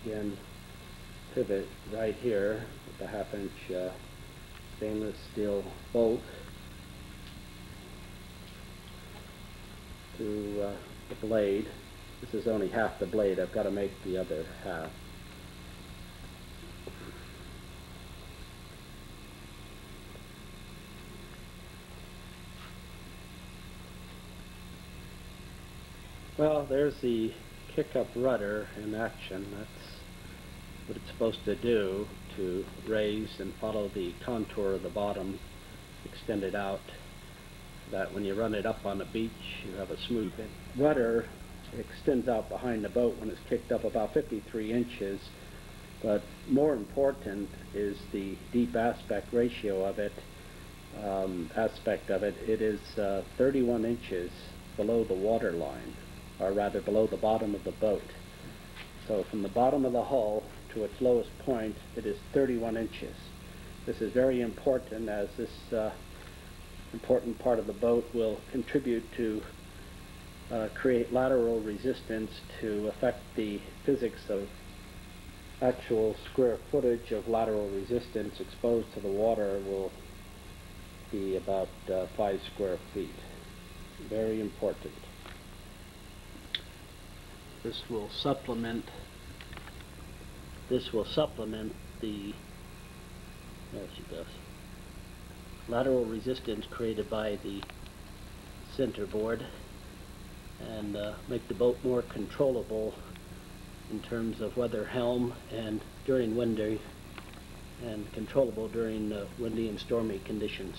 again, pivot right here with the 1/2" stainless steel bolt to the blade. This is only half the blade. I've got to make the other half. Well, there's the kick-up rudder in action. That's what it's supposed to do, to raise and follow the contour of the bottom, extend it out, so that when you run it up on the beach, you have a smooth rudder. Extends out behind the boat when it's kicked up about 53 inches, but more important is the deep aspect ratio of it. It is 31 inches below the water line, or rather below the bottom of the boat. So from the bottom of the hull to its lowest point, it is 31 inches. This is very important, as this important part of the boat will contribute to create lateral resistance to affect the physics of actual square footage of lateral resistance exposed to the water will be about 5 square feet. Very important. This will supplement the, there she goes, lateral resistance created by the center board, and make the boat more controllable in terms of weather helm and during windy, and controllable during windy and stormy conditions.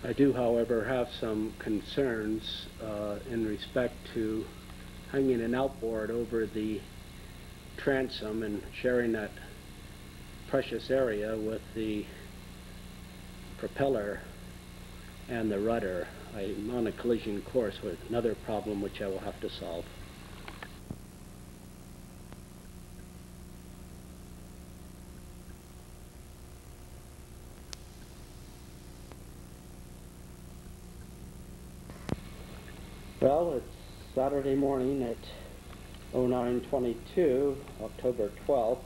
I do, however, have some concerns in respect to hanging an outboard over the transom and sharing that precious area with the propeller and the rudder. I'm on a collision course with another problem which I will have to solve. Well, it's Saturday morning at 09:22, October 12th.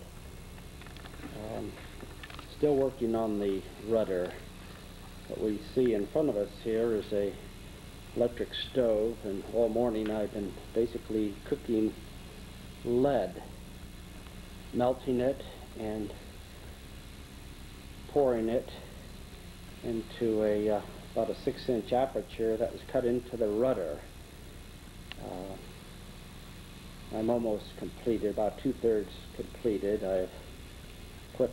Still working on the rudder. What we see in front of us here is a electric stove, and all morning I've been basically cooking lead, melting it and pouring it into about a 6-inch aperture that was cut into the rudder. I'm almost completed, about 2/3 completed. I've put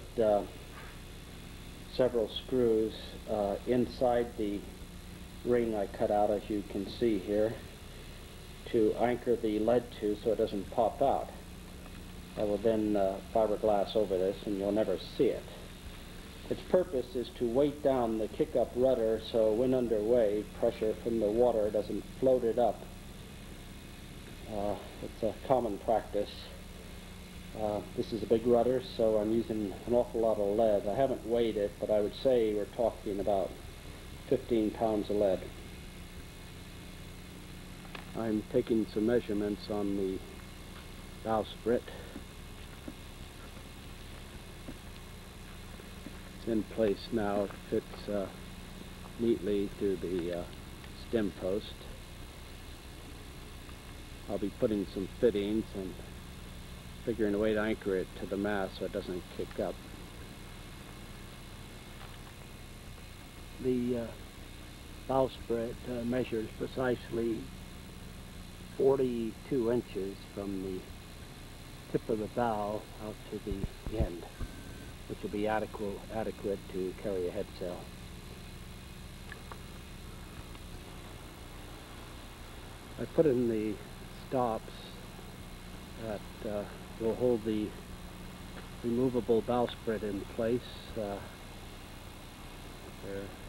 several screws inside the ring I cut out, as you can see here, to anchor the lead to so it doesn't pop out. I will then fiberglass over this and you'll never see it. Its purpose is to weight down the kick-up rudder so when underway, pressure from the water doesn't float it up. It's a common practice. This is a big rudder, so I'm using an awful lot of lead. I haven't weighed it, but I would say we're talking about 15 pounds of lead. I'm taking some measurements on the bowsprit. It's in place now. It fits neatly through the stem post. I'll be putting some fittings and figuring a way to anchor it to the mast so it doesn't kick up. The bowsprit measures precisely 42 inches from the tip of the bow out to the end, which will be adequate to carry a head sail. I put in the stops that will hold the removable bowsprit in place. They're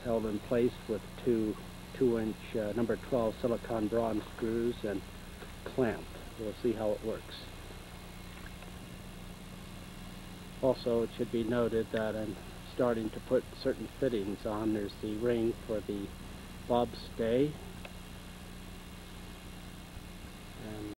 held in place with two 2-inch number 12 silicon bronze screws and clamp. We'll see how it works. Also, it should be noted that I'm starting to put certain fittings on. There's the ring for the bob stay,